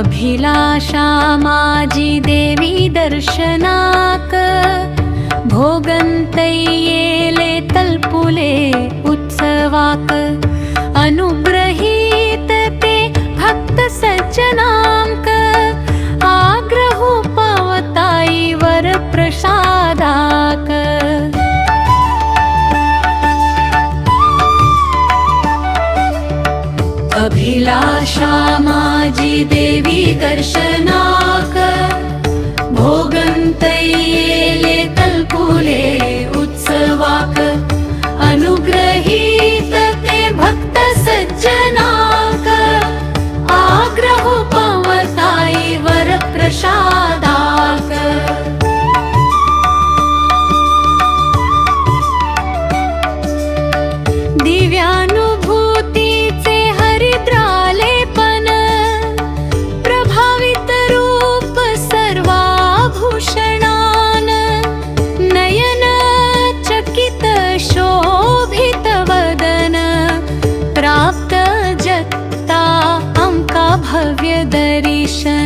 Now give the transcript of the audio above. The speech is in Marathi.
अभिलाषा माझी देवी दर्शनाक, भोगंतै येले तल्पुले उत्सवाक। अनुग्रहीत ते भक्त सज्जनांक, आग्रहु पावताई वर प्रसादाक। अभिलाषा माझी देवी दर्शनाक, भोगंतै येले तल्पुले उत्सवाक। अनुग्रहीत ते भक्त सज्जनाक, आग्रहु पावताई वर प्रसादाक। दिव्यानुभूतीचे हरिद्रालेपन, प्रभावित रूप सर्वाभूषणान। नयन चकित शोभित वदन, प्राप्त जत्ता आमका भव्य दर्शन।